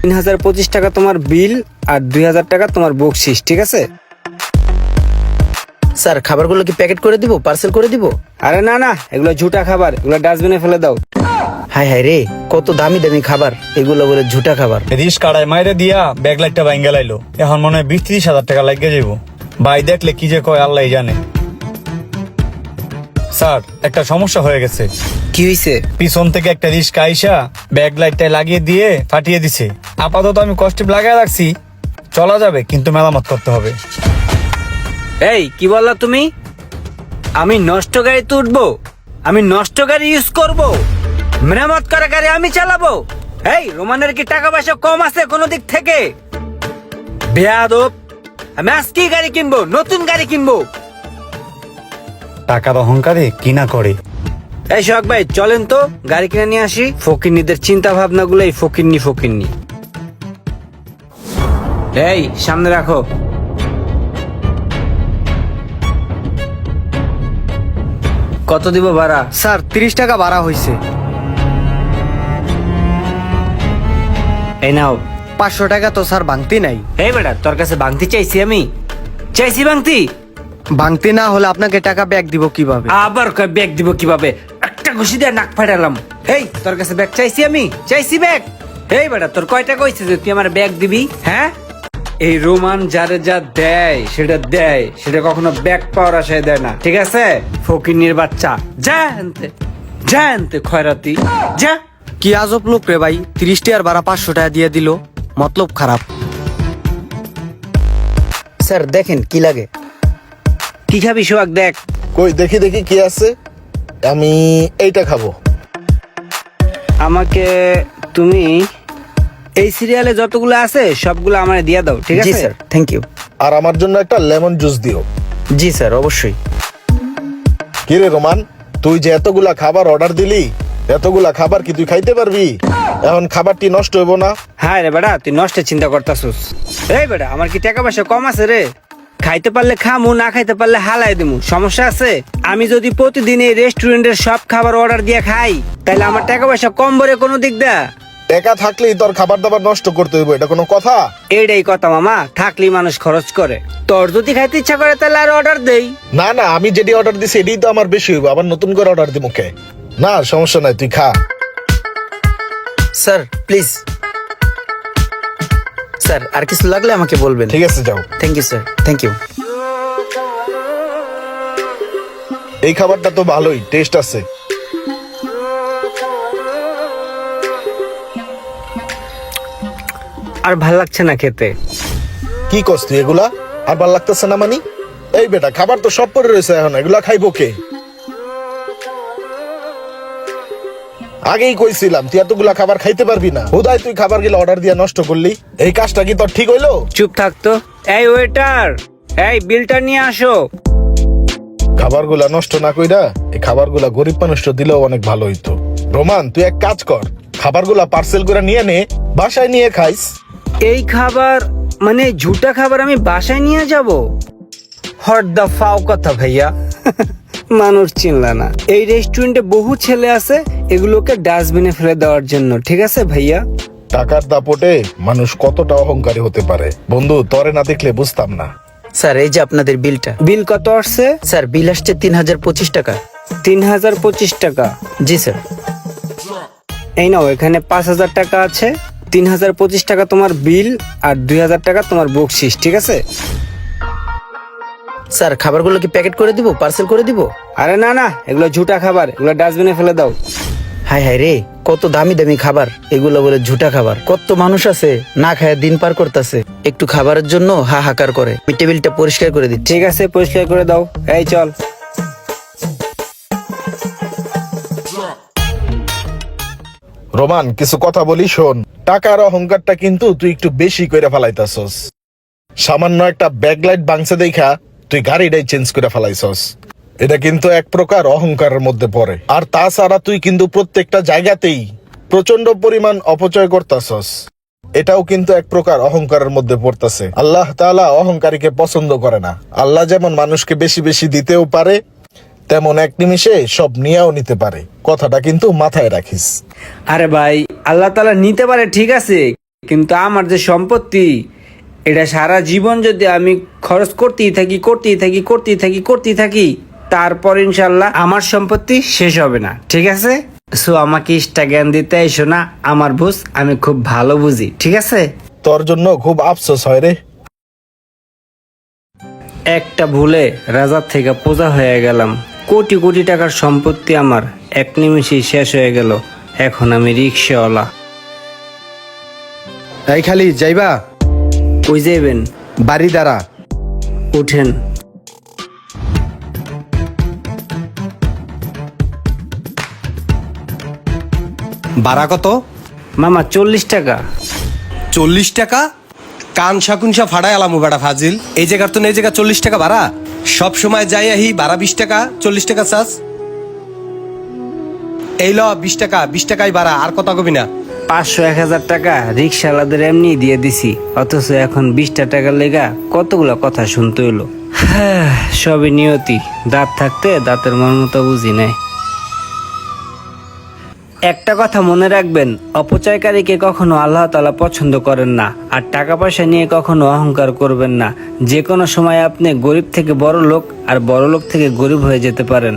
3025 টাকা তোমার বিল আর 2000 টাকা তোমার বকশিস, ঠিক আছে? স্যার খাবারগুলো কি প্যাকেট করে দিব, পার্সেল করে দিব? আরে না না, এগুলো ঝুটা খাবার, এগুলো ডাস্টবিনে ফেলে দাও। হাই হাই রে, কত দামি দামি খাবার, এগুলো বলে ঝুটা খাবার। রিস কাড়ায় মাইরে দিয়া ব্যাগ লাইটটা ভাঙ্গা লাইলো, এখন মনে হয় 20-30 হাজার টাকা লাগিয়ে যাইব। ভাই দেখলে কি যে কয় আল্লাহ জানে। স্যার একটা সমস্যা হয়ে গেছে। কি হইছে? পিছন থেকে একটা রিস্কা আইসা ব্যাগ লাইটটা লাগিয়ে দিয়ে ফাটিয়ে দিছে। আপাতত আমি কষ্টিপ লাগায় রাখছি, চলা যাবে কিন্তু মেরামত করতে হবে। এই কি বললা তুমি? আমি নষ্ট গাড়িতে উঠবো? আমি নষ্ট গাড়ি ইউজ করব? মেরামত করা গাড়ি আমি চালাবো? এই রোমানের কি টাকা পয়সা কম আছে কোনো দিক থেকে? বেয়াদব, আমি আজকেই গাড়ি কিনবো, নতুন গাড়ি কিনবো। টাকার অহংকারে কিনা করে। এই সোহাগ ভাই চলেন তো গাড়ি কিনে নিয়ে আসি। ফকিন্নিদের চিন্তা ভাবনা গুলো এই ফকিন্নি। এই সামনে রাখো। কত দিব ভাড়া? স্যার 30 টাকা ভাড়া হয়েছে। এই নাও। 500 টাকা তো স্যার ভাঙতি নাই। এই বেটা, তোর কাছে ভাঙতি চাইছি? আমি চাইছি ভাঙতি? ভাঙতি না হলে আপনাকে টাকা ব্যাক দিব কিভাবে? আবার কয় ব্যাগ দিব কিভাবে? একটা ঘুষি দিয়ে নাক ফাটালাম। এই তোর কাছে ব্যাগ চাইছি? আমি চাইছি ব্যাগ? এই বেটা, তোর কয়টা কইছে যে তুই আমার ব্যাগ দিবি? হ্যাঁ, এই রোমান যারে যা দেয় সেটা কখনো ব্যাগ পাওয়ার আশায় দেয় না, ঠিক আছে? ফকিন্নির বাচ্চা, যা আনতে খয়রাতি, যা। কি আজব লোক রে ভাই, 30 টাকার ভাড়া 500 টাকা দিয়ে দিল, মতলব খারাপ। স্যার দেখেন কি লাগে। কি খাবি সোহাগ? দেখ। কই দেখি দেখি কি আছে। আমি এইটা খাবো। আমাকে তুমি এই সিরিয়ালে যতগুলো আছে সবগুলো আমারে দিয়া দাও, ঠিক জি আছে? Sir, thank you. আর আমার জন্য একটা লেমন জুস দিও। জি স্যার, অবশ্যই। কি রে রোমান, তুই যে এতগুলা খাবার অর্ডার দিলি, এতগুলা খাবার কি তুই খাইতে পারবি? এখন খাবারটি নষ্ট হইব না? হ্যাঁ রে বেটা, তুই নষ্টের চিন্তা করতাছিস। এই বেটা, আমার কি টাকা পয়সা কম আছে রে? খাইতে পারলে খামু, না খাইতে পারলে হালাই দিমু, সমস্যা আছে? আমি যদি প্রতিদিন এই রেস্টুরেন্টের সব খাবার অর্ডার দিয়ে খাই তাহলে আমার টাকা পয়সা কম বলে কোনো দিক দা? টাকা থাকলেই তোর খাবার দাবার নষ্ট করতে হইব, এটা কোনো কথা? এইটাই কথা মামা, থাকলেই মানুষ খরচ করে। তোর যদি খাইতে ইচ্ছা করে তাহলে আর অর্ডার দেই। না না, আমি যেটি অর্ডার দিছি এটাই তো আমার বেশি হইব, আবার নতুন করে অর্ডার দিব কে? না সমস্যা নাই, তুই খা। Sir please. স্যার আর কিছু লাগলে আমাকে বলবেন। ঠিক আছে, যাও। Thank you sir, thank you. এই খাবারটা তো ভালোই টেস্ট আছে। আর ভাল লাগছে না খেতে। কি করছ তুই এগুলা? আর ভাল লাগতেছে না মানি? এই বেটা, খাবার তো সব পরে রয়েছে, এখন এগুলা খাইবো কে? আগেই কইছিলাম তুই এতগুলা খাবার খাইতে পারবি না, হুদাই তুই খাবার গুলো অর্ডার দিয়ে নষ্ট করলি। এই কাজটা কি তোর ঠিক হইলো? চুপ থাকতো। এই ওয়েটার, এই বিলটা নিয়ে আসো। খাবারগুলা নষ্ট না কইরা এই খাবারগুলা গরিব মানুষটা দিলেও অনেক ভালো হইতো। রোমান, তুই এক কাজ কর, খাবারগুলা পার্সেল করে নিয়ে নে, বাসায় নিয়ে খাইস। এই খাবার মানে ঝুটা খাবার আমি বাসায় নিয়ে যাব? হট দা ফাও কথা ভাইয়া। মানুষ চিনলা না। এই রেস্টুরেন্টে বহু ছেলে আছে এগুলোকে ডাস্টবিনে ফেলে দেওয়ার জন্য, ঠিক আছে ভাইয়া? টাকার দাপটে মানুষ কতটা অহংকারী হতে পারে বন্ধু, তরে না দেখলে বুঝতাম না। স্যার এই যে আপনাদের বিলটা। বিল কত আসছে? স্যার বিল আসছে 3025 টাকা। 3025 টাকা? জি স্যার। এই নাও, এখানে 5000 টাকা আছে। 3025 টাকা তোমার বিল আর 2000 টাকা তোমার বকশিস, ঠিক আছে? স্যার খাবারগুলো কি প্যাকেট করে দিব, পার্সেল করে দিব? আরে না না, এগুলো ঝুটা খাবার, এগুলো ডাস্টবিনে ফেলে দাও। হাই হাই রে, কত দামি দামি খাবার, এগুলো বলে ঝুটা খাবার। কত মানুষ আছে না খায় দিন পার করতেছে, একটু খাবারের জন্য হাহাকার করে। আমি টেবিলটা পরিষ্কার করে দিচ্ছি। ঠিক আছে, পরিষ্কার করে দাও। এই চল। রোমান, কিছু কথা বলি শোন। টাকার অহংকারটা কিন্তু তুই একটু বেশি করে ফেলাইতাছস। সামান্য একটা ব্যাকলাইট বাংসে দেখা তুই গাড়িটাই চেঞ্জ করে ফেলাইছস। এটা কিন্তু এক প্রকার অহংকারের মধ্যে পড়ে। আর তাছাড়া তুই কিন্তু প্রত্যেকটা জায়গাতেই প্রচন্ড পরিমাণ অপচয় করতাছস, এটাও কিন্তু এক প্রকার অহংকারের মধ্যে পড়তেছে। আল্লাহ তাআলা অহংকারীকে পছন্দ করে না। আল্লাহ যেমন মানুষকে বেশি বেশি দিতেও পারে, তেমন এক নিমিষে সব নিয়েও নিতে পারে। কথাটা কিন্তু মাথায় রাখিস। আরে ভাই, আল্লাহ তাআলা নিতে পারে ঠিক আছে, কিন্তু আমার যে সম্পত্তি, এটা সারা জীবন যদি আমি খরচ করতেই থাকি তারপর ইনশাল্লাহ আমার সম্পত্তি শেষ হবে না, ঠিক আছে? সো আমাকে ইষ্টা জ্ঞান দিতে এসো না, আমার বুঝ আমি খুব ভালো বুঝি, ঠিক আছে? তোর জন্য খুব আফসোস হয় রে। একটা ভুলে রাজার থেকে প্রজা হয়ে গেলাম, কোটি কোটি টাকার সম্পত্তি আমার এক নিমিষেই শেষ হয়ে গেল। এখন আমি রিক্সাওয়ালা। এই খালি যাইবা? কই যাইবেন? বাড়ি দ্বারা উঠেন। ভাড়া কত? মামা 40 টাকা। 40 টাকা? কান শাকুনসা ফাড়াই আলামু বেটা ফাজিল। এই জায়গার তো এই জায়গা 40 টাকা ভাড়া? সব সময় যাই আহি ভাড়া 20 টাকা, 40 টাকা চাস। এই ল 20 টাকা, 20 টাকাই ভাড়া, আর কথা কবি না। 500-1000 টাকা রিক্সাওয়ালাদের এমনি দিয়ে দিছি, অথচ এখন 20টা টাকার লেগা কতগুলো কথা শুনতে হইলো। হ্যাঁ, সবই নিয়তি। দাঁত থাকতে দাঁতের মর্মতা বুঝি নাই। একটা কথা মনে রাখবেন, অপচয়কারীকে কখনো আল্লাহ তাআলা পছন্দ করেন না। আর টাকা পয়সা নিয়ে কখনো অহংকার করবেন না। যে কোনো সময় আপনি গরিব থেকে বড় লোক আর বড় লোক থেকে গরিব হয়ে যেতে পারেন।